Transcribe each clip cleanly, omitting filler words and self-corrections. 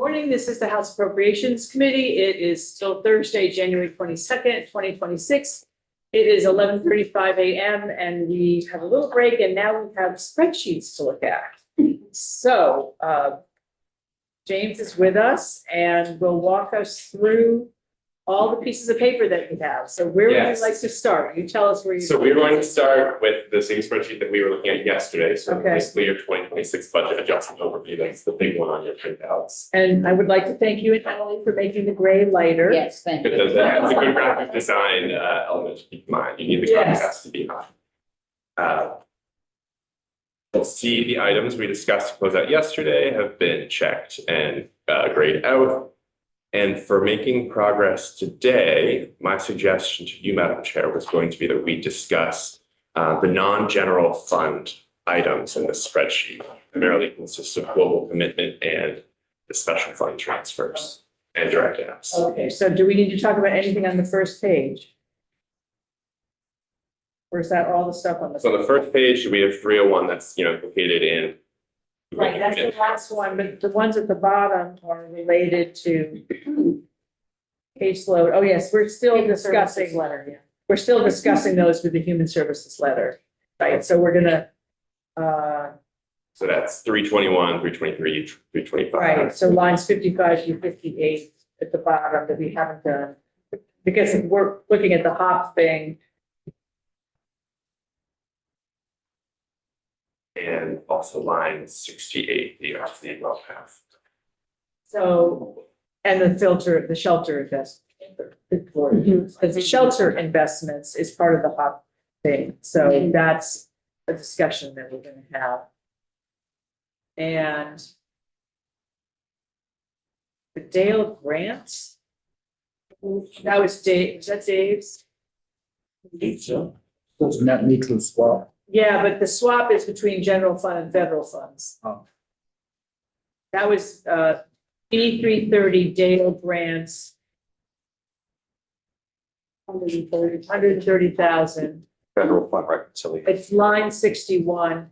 Morning, this is the House Appropriations Committee. It is still Thursday, January 22nd, 2026. It is 11:35 a.m. and we have a little break and now we have spreadsheets to look at. So James is with us and will walk us through all the pieces of paper that we have. So where would you like to start? You tell us where you. So we're going to start with the same spreadsheet that we were looking at yesterday. So Okay. basically your 2026 budget adjustment overview. That's the big one on your printouts. And I would like to thank you, Emily, for making the gray lighter. Yes, thank you. Because that's a good graphic design element to keep in mind. You need the Yes. contrast to be high. You'll see the items we discussed to close out yesterday have been checked and grayed out. And for making progress today, my suggestion to you, Madam Chair, was going to be that we discuss the non-general fund items in the spreadsheet. Primarily consists of global commitment and the special fund transfers and direct apps. Okay, so do we need to talk about anything on the first page? Or is that all the stuff on the? So on the first page, we have 301 that's, located in. Right, that's the last one, but the ones at the bottom are related to caseload. Oh, yes, we're still discussing letter, yeah. We're still discussing those with the human services letter, right? So we're gonna, So that's 321, 323, 325. right, so lines 55 through 58 at the bottom that we haven't done. Because we're looking at the HOP thing. And also line 68, the RC well path. So, and the filter, the shelter investment. Because the shelter investments is part of the HOP thing, so that's a discussion that we're gonna have. And the Dale grants. That was Dave, is that Dave's? So net neutral swap. Yeah, but the swap is between general fund and federal funds. Oh. That was E 330 Dale grants. 130,000. Federal fund reconciliation. It's line 61.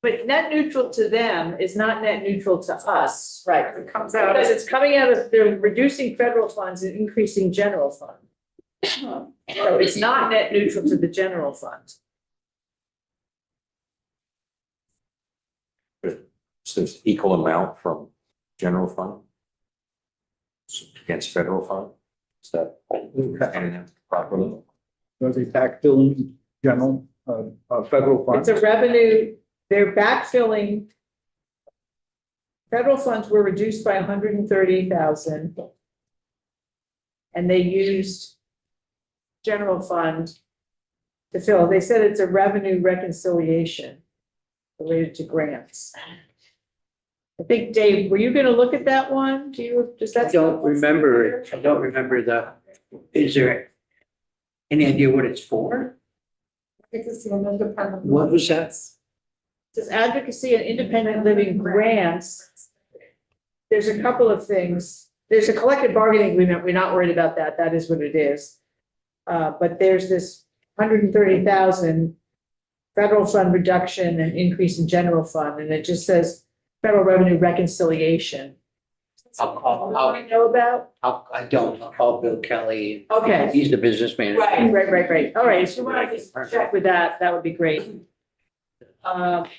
But net neutral to them is not net neutral to us. Right. It comes out. Because it's coming out of, they're reducing federal funds and increasing general fund. So it's not net neutral to the general fund. Since equal amount from general fund against federal fund, is that properly? Does a backfilling general, federal It's fund? a revenue, they're backfilling. Federal funds were reduced by 130,000. And they used general fund to fill. They said it's a revenue reconciliation related to grants. I think, Dave, were you gonna look at that one? Does that? I don't remember that. Is there any idea what it's for? What was that? Says advocacy and independent living grants. There's a couple of things. There's a collective bargaining agreement. We're not worried about that. That is what it is. But there's this 130,000 federal fund reduction and increase in general fund, and it just says federal revenue reconciliation. I'll know about? I don't, I'll call Bill Kelly. Okay. He's the business manager. Right. All right, so when I just check with that, that would be great. The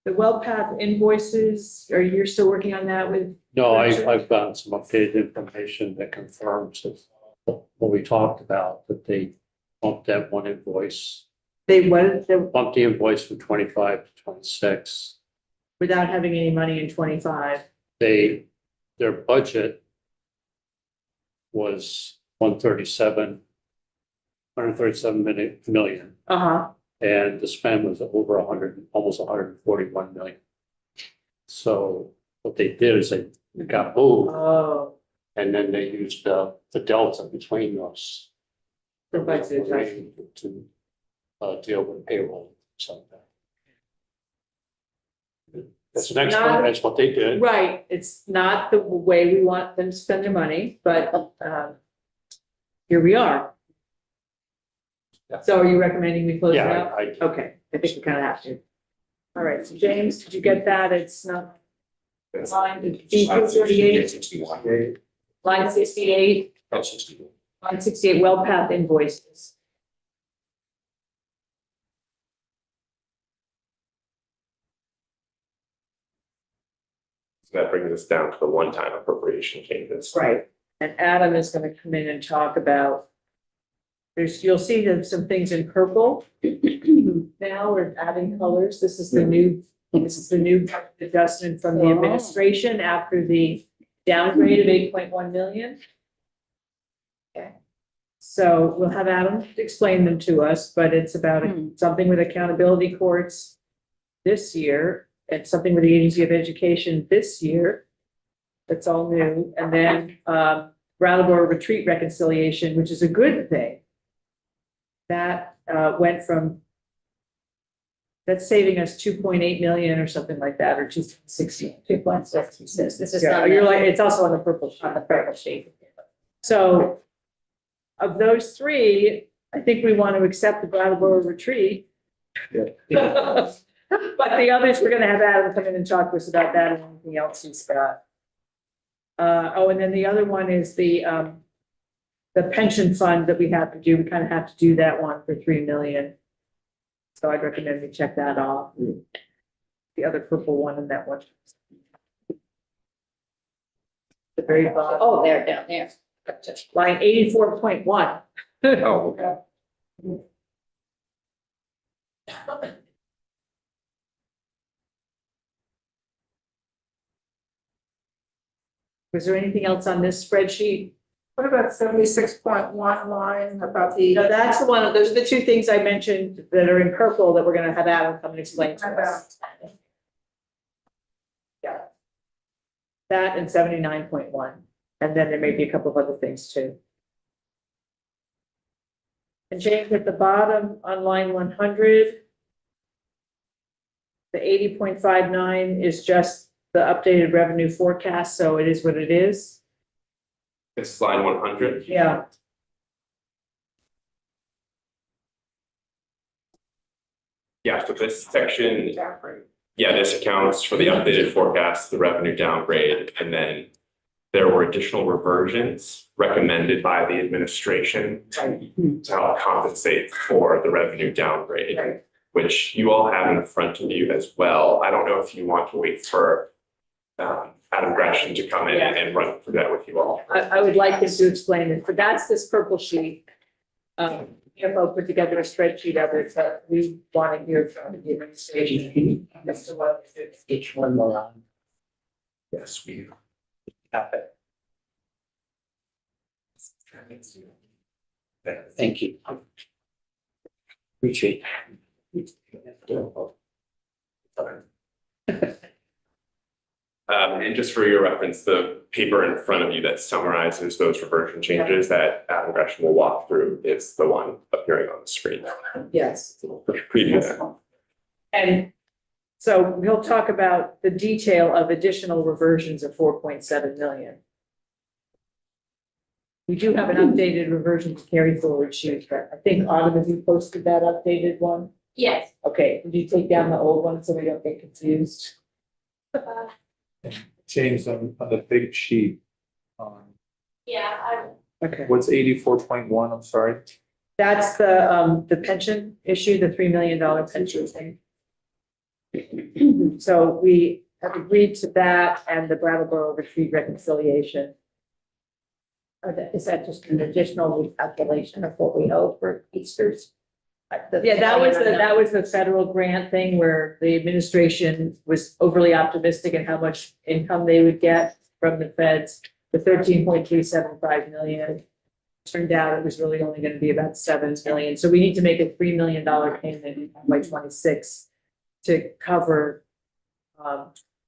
WellPath invoices, are you still working on that with? No, I've gotten some updated information that confirms that what we talked about, that they bumped that one invoice, They what, bumped the invoice from 25 to 26. without having any money in 25? Their budget was 137 million, Uh-huh, and the spend was over 100, almost 141 million. So what they did is they got moved, oh, and then they used the delta between those the budget adjustment. to deal with payroll, something. That's the next one, that's what they did. Right, it's not the way we want them to spend their money, but here we are. Yeah. So are you recommending we close it Yeah, out? I Okay, I think we kind of have to. All right, so James, did you get that? It's not line B 238, line 68, line 68, well path invoices. So that brings us down to the one-time appropriation changes. Right. And Adam is gonna come in and talk about. You'll see that some things in purple. Now we're adding colors. This is the new adjustment from the administration after the downgrade of 8.1 million. Okay. So we'll have Adam explain them to us, but it's about something with accountability courts this year and something with the Agency of Education this year. That's all new. And then Brattleboro retreat reconciliation, which is a good thing. That went from, that's saving us 2.8 million or something like that, or 260. 2.6. This is Yeah, on you're the, like, it's also on the purple sheet. So of those three, I think we want to accept the Brattleboro retreat. Yeah. But the others, we're gonna have Adam come in and talk to us about that and anything else he's got. Oh, and then the other one is the pension fund that we have to do. We kind of have to do that one for 3 million. So I'd recommend we check that off. The other purple one and that one. The very bottom. oh, there, down there. Line 84.1. Oh, okay. Was there anything else on this spreadsheet? What about 76.1 line about the? No, that's the one, those are the two things I mentioned that are in purple that we're gonna have Adam come and explain to us. Yeah. That and 79.1, and then there may be a couple of other things too. And James, at the bottom on line 100, the 80.59 is just the updated revenue forecast, so it is what it is. This is line 100. Yeah. Yeah, so this section, yeah, this accounts for the updated forecast, the revenue downgrade, and then there were additional reversions recommended by the administration to help compensate for the revenue downgrade, Right. which you all have in front of you as well. I don't know if you want to wait for Adam Gresham to come in and run through that with you all. I would like him to explain it, but that's this purple sheet. CFO put together a spreadsheet of it, but we want to hear from the administration as to what it is. Each one more on. Yes, we Got it. Thank you. Appreciate it. And just for your reference, the paper in front of you that summarizes those reversion changes that Adam Gresham will walk through is the one appearing on the screen. Yes. Preview that. And so we'll talk about the detail of additional reversions of 4.7 million. We do have an updated reversion to carry forward sheet, but I think Autumn, have you posted that updated one? Yes. Okay, did you take down the old one so we don't get confused? James, on the big sheet, Yeah, Okay. what's 84.1, I'm sorry? That's the pension issue, the $3 million pension thing. So we have agreed to that and the Brattleboro retreat reconciliation. Is that just an additional recalculation of what we owe for Easter's? Yeah, that was the federal grant thing where the administration was overly optimistic in how much income they would get from the feds. The 13.375 million. Turned out it was really only going to be about 7 million. So we need to make a $3 million payment by 26 to cover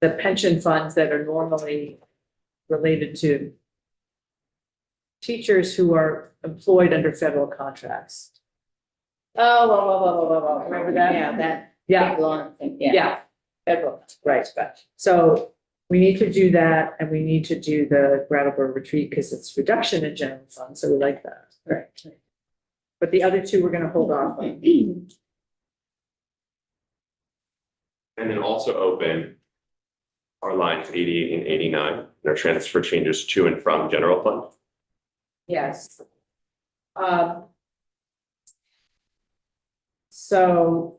the pension funds that are normally related to teachers who are employed under federal contracts. Oh, Remember that? Yeah, that Yeah, big long thing, yeah. yeah, Federal. right. So we need to do that and we need to do the Brattleboro retreat because it's reduction in general fund, so we like that. Right. But the other two we're gonna hold off on. And then also open our lines 88 and 89, and our transfer changes to and from general fund. Yes. So,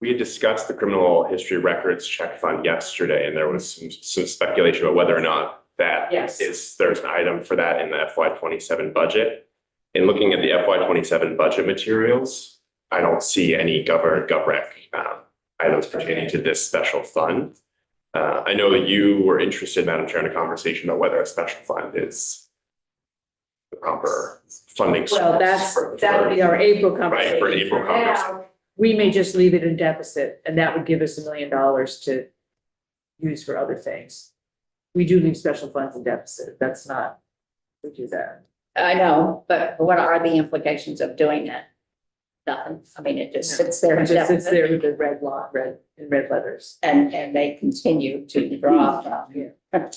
We had discussed the criminal history records check fund yesterday, and there was some speculation about whether or not that Yes. there's an item for that in the FY 27 budget. In looking at the FY 27 budget materials, I don't see any GovRec items pertaining to this special fund. I know that you were interested, Madam Chair, in a conversation about whether a special fund is the proper funding. well, that would be our April Right, conversation. for April Now, we may just leave it in deficit, and that would give us $1 million to use for other things. We do leave special funds in deficit. That's not, we do that. I know, but what are the implications of doing that? Nothing. I mean, it just sits there It in just sits deficit, there with the red letters. and they continue to draw from,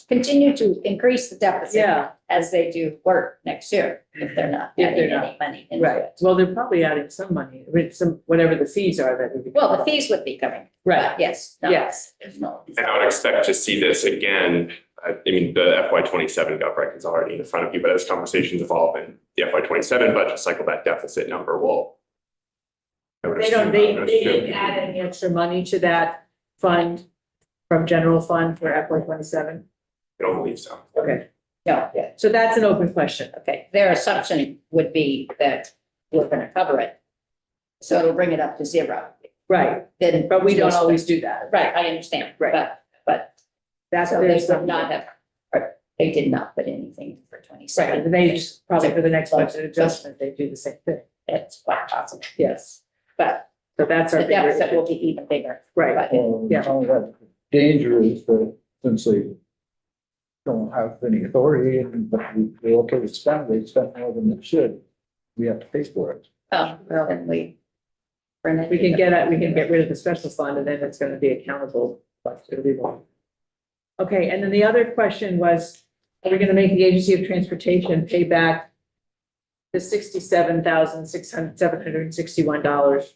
continue to increase the deficit Yeah, as they do work next year, if they're not If they're adding not. any money into right. it. Well, they're probably adding some money, with some, whatever the fees are that would be. Well, the fees would be coming, Right, but yes. no, yes. there's no- And I would expect to see this again. I mean, the FY 27 GovRec is already in front of you, but as conversations evolve in the FY 27 budget cycle, that deficit number will. I would They don't, assume- they didn't add any extra money to that fund from general fund for FY 27. I don't believe so. Okay, No, yeah, so that's an open question. okay, their assumption would be that we're gonna cover it. So it'll bring it up to zero, Right, then. but we don't always do that. Right, I understand, Right. but That's so their they would assumption. not have, or they did not put anything for Right, 27. and they just, probably for the next budget adjustment, they do the same thing. It's quite possible, Yes, but so that's our. the big deficit issue. will be even bigger. Right, But Yeah. The danger is that since they don't have any authority and but they're okay to spend, they spend more than they should. We have to pay for it. well, then we. bring it we can together. get rid of the special fund and then it's gonna be accountable, but it'll be more. Okay, and then the other question was, are we gonna make the Agency of Transportation pay back the $67,761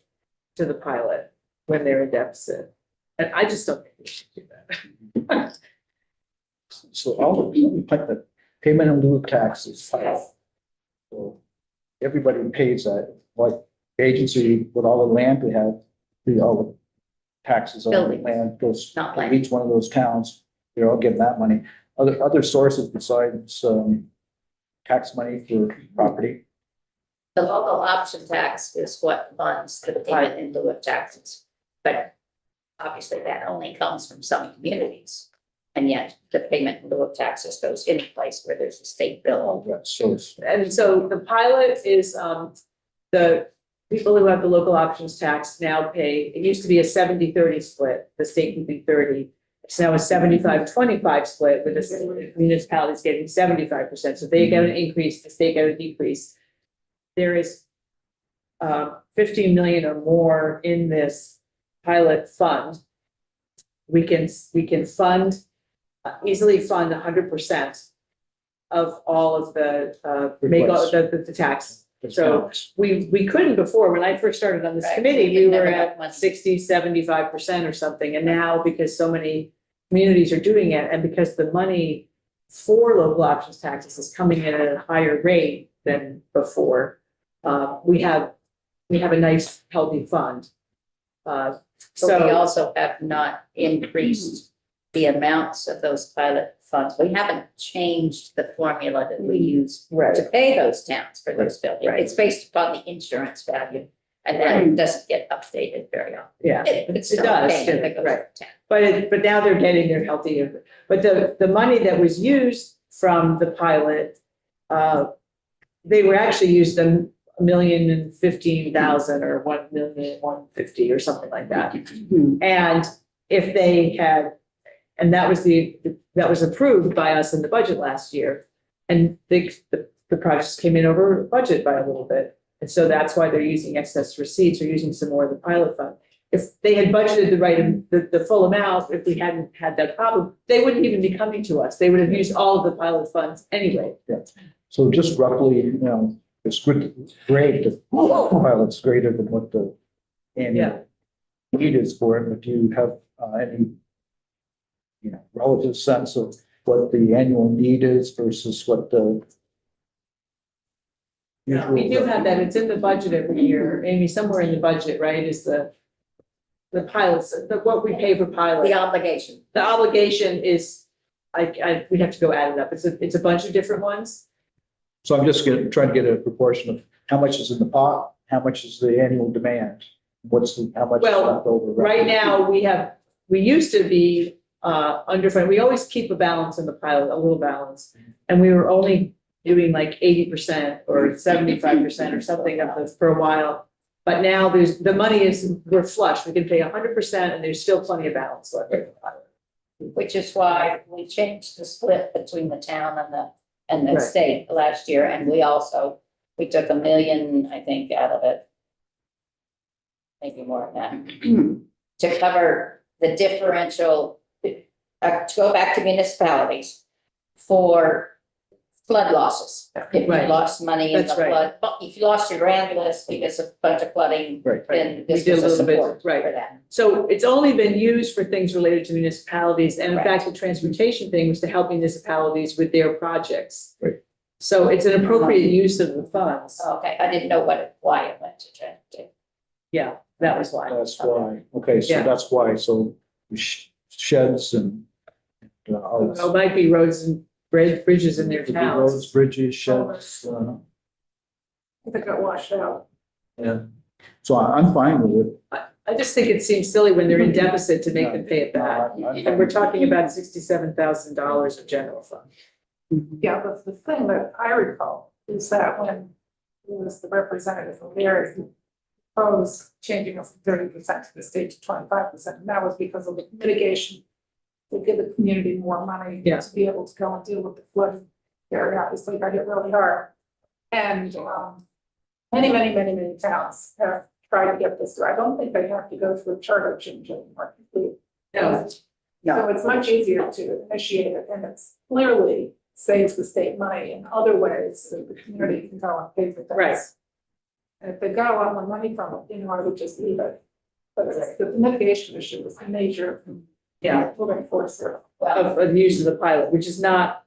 to the pilot when they're in deficit? And I just don't think we should do that. So all the payment in lieu of taxes. So everybody pays that, like agency with all the land we have, all the taxes on the Buildings. land goes Not to land. each one of those towns. They're all getting that money. Other sources besides, tax money for property. The local option tax is what funds the payment in lieu of taxes. But obviously that only comes from some communities. And yet the payment in lieu of taxes goes any place where there's a state bill. All that source. And so the pilot is, the people who have the local options tax now pay, it used to be a 70-30 split, the state keeping 30. It's now a 75-25 split with the municipalities getting 75%. So they get an increase, the state get a decrease. There is 15 million or more in this pilot fund. We can fund, easily fund 100% of all of the, make all the tax. So we couldn't before, when I first started on this Right. committee, We we were never got at money. 60-75% or something. And now, because so many communities are doing it, and because the money for local options taxes is coming in at a higher rate than before, we have a nice healthy fund. But we So, also have not increased the amounts of those pilot funds. We haven't changed the formula that we use right, to pay those towns for those buildings. Right. It's based upon the insurance value. And that doesn't get updated very often. yeah. It's It still does, paying if it goes right. to town. But now they're getting their healthy, but the money that was used from the pilot, they were actually used $1,015,000 or 1,150,000 or something like that. And if they had, and that was approved by us in the budget last year. And the projects came in over budget by a little bit. And so that's why they're using excess receipts or using some more of the pilot fund. If they had budgeted the full amount, if we hadn't had that problem, they wouldn't even be coming to us. They would have used all of the pilot funds anyway. So just roughly, it's great, the pilot's greater than what the annual need is for it, but do you have any, relative sense of what the annual need is versus what the We do have that, it's in the budget every year, Amy, somewhere in the budget, right, is the pilots, what we pay for pilot. The obligation. The obligation is, we'd have to go add it up, it's a bunch of different ones. So I'm just trying to get a proportion of how much is in the pot, how much is the annual demand, how much is Well, left over. Right now, we used to be underfunded, we always keep a balance in the pilot, a little balance. And we were only doing like 80% or 75% or something of this for a while. But now the money we're flush, we can pay 100% and there's still plenty of balance left in the pilot. Which is why we changed the split between the town and the Right. state last year, and we took $1 million, I think, out of it. Maybe more than that, to cover the differential, to go back to municipalities for flood losses. If you Right. lost money in the That's right. flood, but if you lost your grand list because of a bunch of flooding, Right. then We this did a was a little bit, support right. for that. So it's only been used for things related to municipalities, and in Right. fact, the transportation thing was to help municipalities with their projects. Right. So it's an appropriate use of the funds. Okay, I didn't know why it went to transportation. Yeah, that was why. That's why, okay, so Yeah. that's why, so sheds and. Well, it might be roads and bridges in their Roads, towns. bridges, sheds, If it got washed out. yeah. So I'm fine with it. I just think it seems silly when they're in deficit to make them pay it back. And we're talking about $67,000 of general fund. Yeah, but the thing that I recall is that when it was the representative from there, he proposed changing it from 30% to the state to 25%, and that was because of the mitigation. To give the community more money Yeah. to be able to go and deal with the flood area, obviously got hit really hard. And many towns have tried to get this through. I don't think they have to go through a charter change anymore. No. So it's much easier to initiate it, and it's clearly saves the state money in other ways, so the community can go and pay for things. Right. And if they got a lot more money from it, I would just leave it. But it's, the mitigation issue is a major, Yeah, moving force here. of the use of the pilot, which is not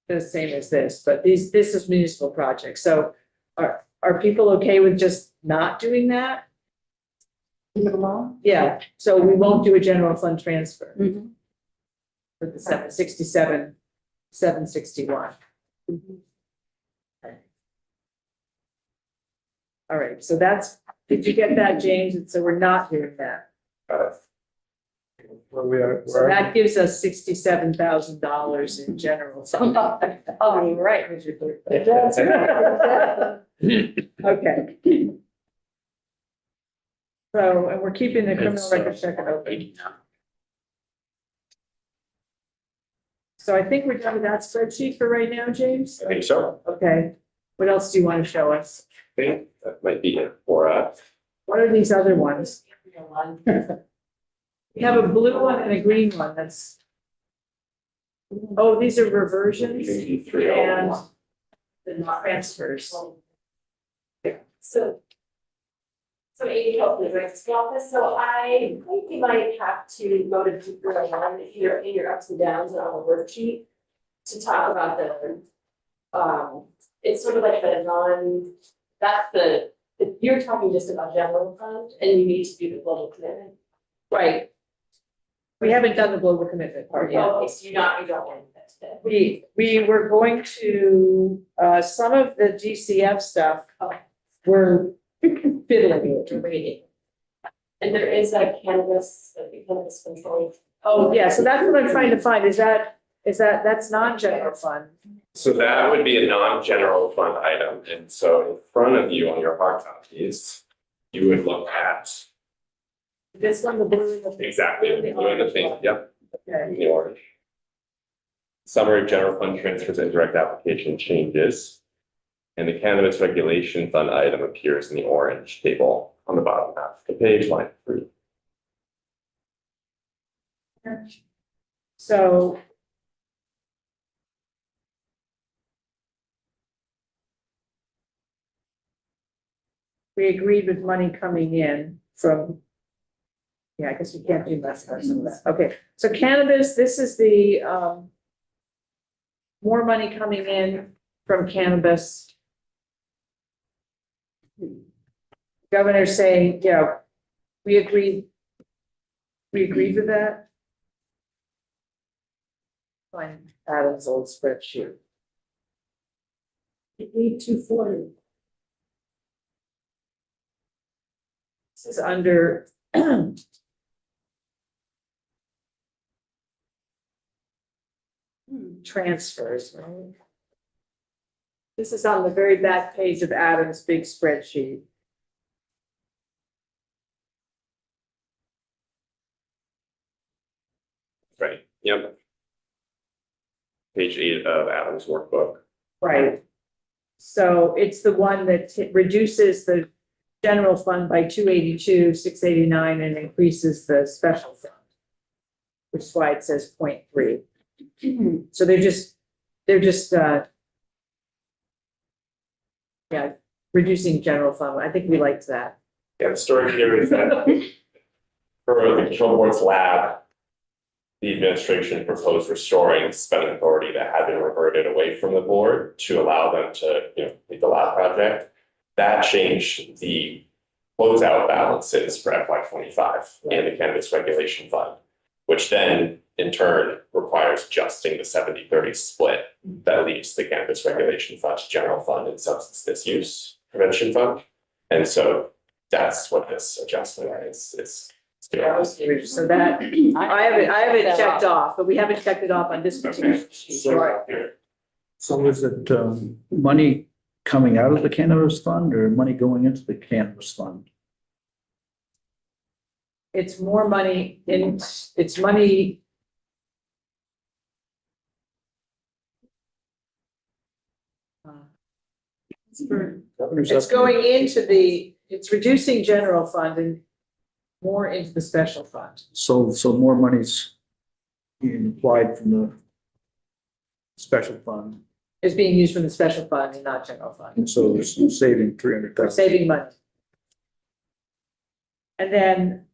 the same as this, but this is municipal projects. So are people okay with just not doing that? Leave it alone. Yeah, so we won't do a general fund transfer Mhm. for the 767, 761. All right, so did you get that, James? And so we're not doing that. Where we are, So that gives us $67,000 in general fund. Oh, right. That's right. Okay. So, and we're keeping the criminal It's, record check open. So I think we're done with that spreadsheet for right now, James? I think so. Okay. What else do you want to show us? I think that might be it for What are these other ones? We have a blue one and a green one that's. Oh, these are reversions and the transfers. So Amy helped me with this office, so I think you might have to go to deeper one here in your ups and downs on a worksheet. To talk about it's sort of like you're talking just about general fund and you need to do the global commitment. Right. We haven't done the global commitment part yet. Okay, so you don't want that today. We were going to, some of the GCF stuff, we're fiddling with, we're waiting. And there is a cannabis control. Oh, yeah, so that's what I'm trying to find, that's non-general fund. So that would be a non-general fund item, and so in front of you on your hard copies, you would look at This one, the blue and the. exactly the blue and the pink, yep, Okay, and the orange. Summary of general fund transfers and direct application changes. And the cannabis regulation fund item appears in the orange table on the bottom half of the page, line 3. so. We agreed with money coming in from Yeah, I guess we can't do less than that. Okay, so cannabis, this is the, more money coming in from cannabis. Governor saying, we agreed with that. Find Adam's old spreadsheet. Lead 240. This is under transfers, right? This is on the very back page of Adam's big spreadsheet. Right, yep. Page 8 of Adam's workbook. Right. So it's the one that reduces the general fund by 282, 689, and increases the special fund. Which is why it says 0.3. So they're just, reducing general fund. I think we liked that. Yeah, the story here is that for the control board's lab, the administration proposed restoring spending authority that had been reverted away from the board to allow them to, lead the lab project. That changed the closeout balances for FY 25 in the cannabis regulation fund, which then in turn requires adjusting the 70-30 split that leaves the cannabis regulation fund to general fund and substance misuse prevention fund. And so that's what this adjustment is. So that, I have it checked off, but we haven't checked it off on this particular sheet. So is it money coming out of the cannabis fund or money going into the cannabis fund? It's more money it's money. It's going into it's reducing general fund and more into the special fund. So more money's being applied from the special fund, It's being used from the special fund and not general fund. and so there's some saving We're 300,000. saving money. And then,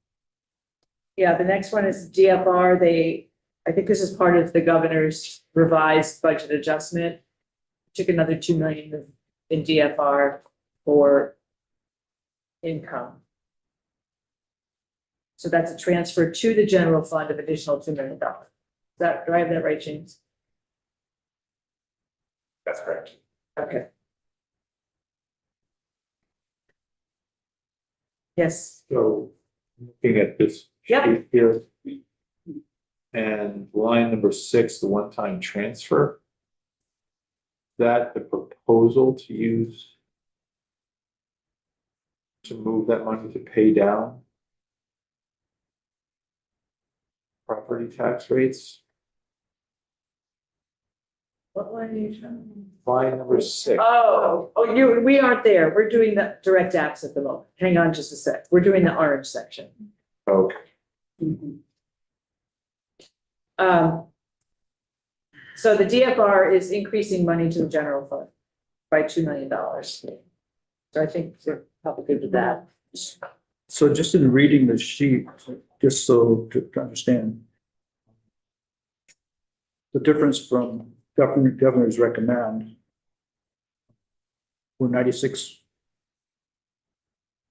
the next one is DFR. I think this is part of the governor's revised budget adjustment. Took another 2 million in DFR for income. So that's a transfer to the general fund of additional $2 million. Do I have that right, James? That's correct. Okay. Yes, So looking at this Yep. sheet here. And line number 6, the one-time transfer. That the proposal to use to move that money to pay down property tax rates. what line are you trying? Line number 6. We aren't there. We're doing the direct apps at the moment. Hang on just a sec. We're doing the orange section. Okay. So the DFR is increasing money to the general fund by $2 million. So I think we're probably good with that. So just in reading the sheet, just so to understand. The difference from governor's recommend. We're 96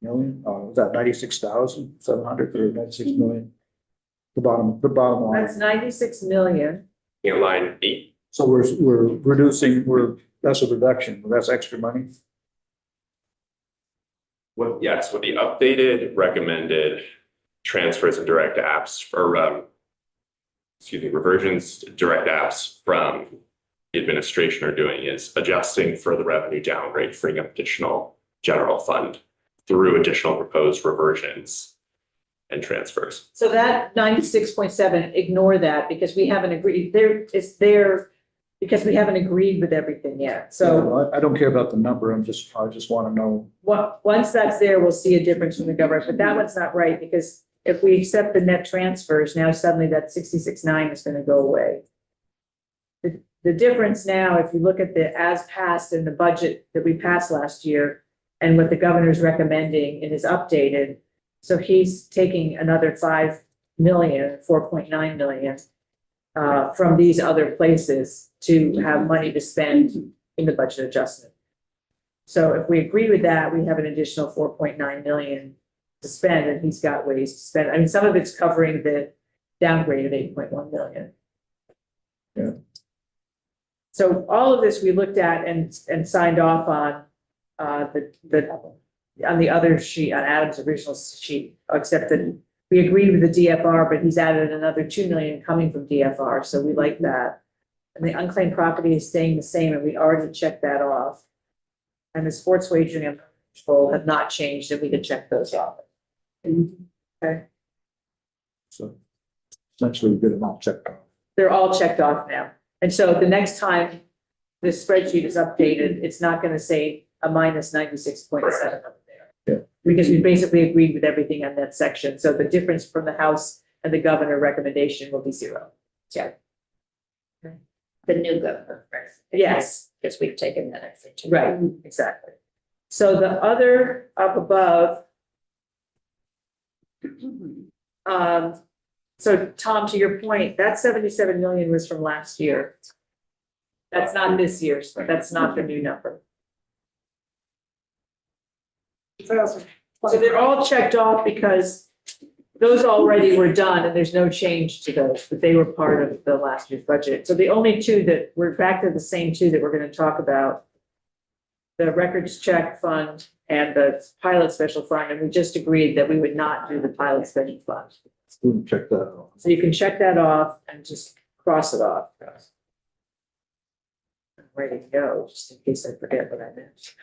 million, was that 96,700 or 96 million? The bottom line. That's 96 million. Line 8. So we're reducing, that's a reduction, that's extra money. What the updated recommended transfers and direct apps or reversions to direct apps from the administration are doing is adjusting for the revenue downgrade, freeing up additional general fund through additional proposed reversions and transfers. So that 96.7, ignore that because we haven't agreed. Because we haven't agreed with everything yet. So I don't care about the number, I just want to know. once that's there, we'll see a difference from the government, but that one's not right because if we accept the net transfers, now suddenly that 66.9 is going to go away. The difference now, if you look at the as passed in the budget that we passed last year and what the governor's recommending in his updated, So he's taking another 4.9 million from these other places to have money to spend in the budget adjustment. So if we agree with that, we have an additional 4.9 million to spend, and he's got ways to spend. I mean, some of it's covering the downgrade of 8.1 million. Yeah. So all of this we looked at and signed off on, on the other sheet, on Adam's original sheet, except that we agreed with the DFR, but he's added another 2 million coming from DFR, so we like that. And the unclaimed property is staying the same, and we already checked that off. And the sports wagering and control have not changed, and we can check those off. Okay, So essentially, a good amount checked off. they're all checked off now. And so the next time this spreadsheet is updated, it's not gonna say a minus 96.7 up there. Yeah. Because we basically agreed with everything on that section, so the difference from the House and the governor recommendation will be 0. Yeah. The new governor, right? Yes. Because we've taken that extra two. Right, exactly. So the other up above, so Tom, to your point, that 77 million was from last year. That's not this year's, but that's not the new number. So they're all checked off because those already were done and there's no change to those, but they were part of the last year's budget. So the only two that, we're back to the same two that we're gonna talk about, the records check fund and the pilot special fund, and we just agreed that we would not do the pilot special fund. Student check that off. So you can check that off and just cross it off. I'm ready to go, just in case I forget what I meant.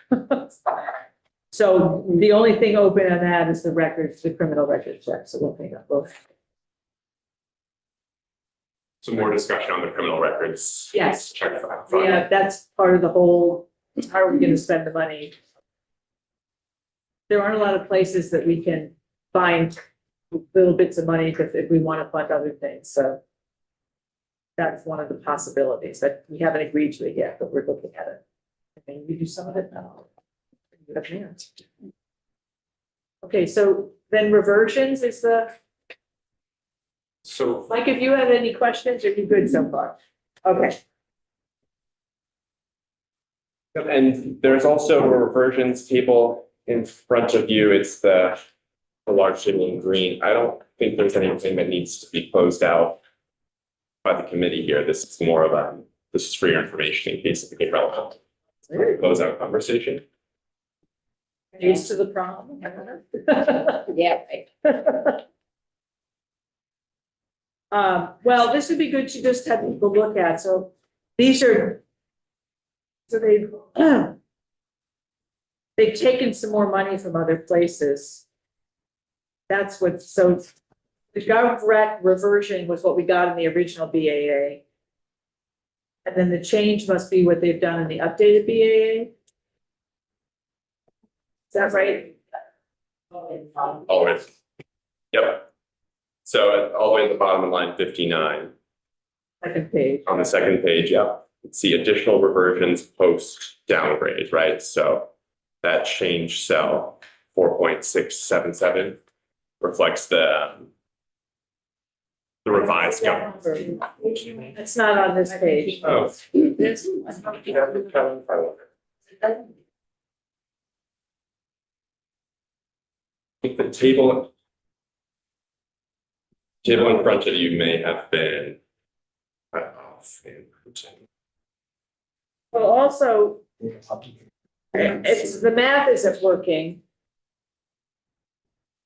So the only thing open on that is the records, the criminal record check, so we'll pick up both. Some more discussion on the criminal records. Yes. Check fund. Yeah, that's part of the whole, how are we gonna spend the money? There aren't a lot of places that we can find little bits of money if we want to fund other things, so. That's one of the possibilities that we haven't agreed to it yet, but we're looking at it. I mean, we do some of it now. Okay, so then reversions is the, So Mike, if you have any questions, are you good so far? Okay, and there's also a reversions table in front of you. It's the large table in green. I don't think there's anything that needs to be closed out by the committee here. This is more of a, this is for your information in case it became relevant. Close out conversation. used to the problem. Yeah, right. Well, this would be good to just have people look at, so these are. So they've taken some more money from other places. That's what, so the GovRec reversion was what we got in the original BAA. And then the change must be what they've done in the updated BAA. Is that right? Always. Yep. So all the way at the bottom of line 59. Second page. On the second page, yep. See additional reversions post downgrade, right? So that change cell 4.677 reflects the revised government. It's not on this page. Oh. I think the table in front of you may have been cut off. Well, also, it's, the math isn't working.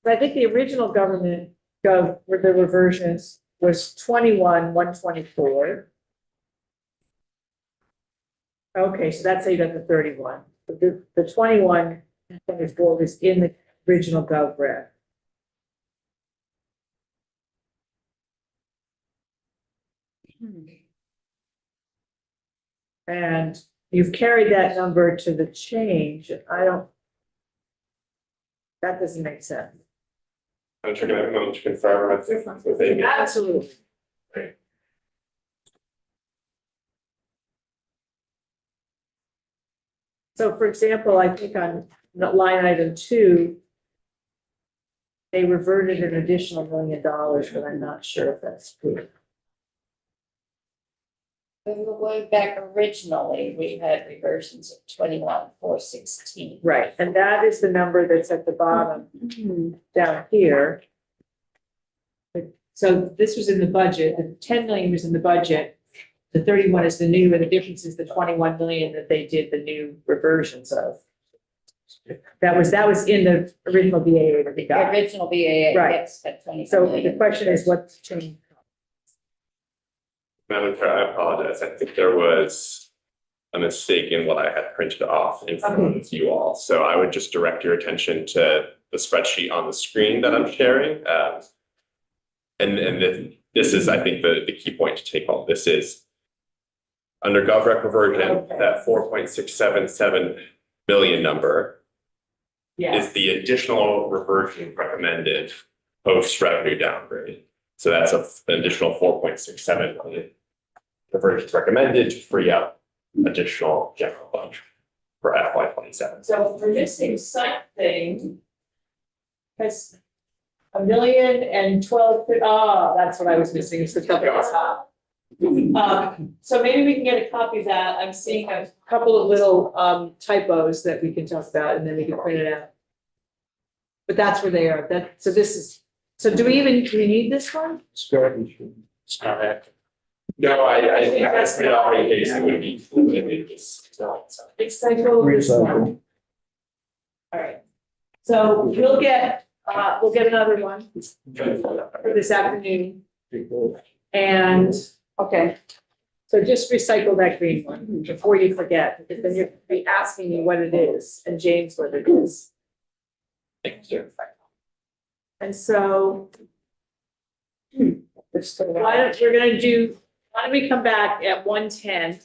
I think the original government gov, where the reversions was 21,124. Okay, so that's how you got the 31. But the 21,124 was in the original gov rec. And you've carried that number to the change. I don't. That doesn't make sense. I'm sure gonna have a moment to confirm with Amy. Absolutely. So for example, I think on line item 2, they reverted an additional $1 million, but I'm not sure if that's true. When we were back originally, we had reversions of 21,416. Right, and that is the number that's at the bottom down here. So this was in the budget, the 10 million was in the budget. The 31 is the new, and the difference is the 21 million that they did the new reversions of. That was in the original BAA that we The got. original BAA, Right. yes, at 20 So million. the question is what's changed? Madam Chair, I apologize. I think there was a mistake in what I had printed off in front of you all. So I would just direct your attention to the spreadsheet on the screen that I'm sharing. This is, I think, the key point to take home. This is under GovRec reversion, Okay. that 4.677 million number is the additional reversion recommended post revenue downgrade. So that's an additional 4.67 million. Reversions recommended to free up additional general fund for FY 27. So we're missing something. Because $1,012,000, that's what I was missing, is the top at the top. So maybe we can get a copy of that. I'm seeing a couple of little typos that we can talk about and then we can print it out. But that's where they are. So do we need this one? It's very issue. It's not active. No, I think that's the operating case, it would be. It's cycle this one. All right. So we'll get another one for this afternoon. And, okay. So just recycle that green one before you forget, because then you'll be asking me what it is and James what it is. Thank you. And so why don't we come back at 1:10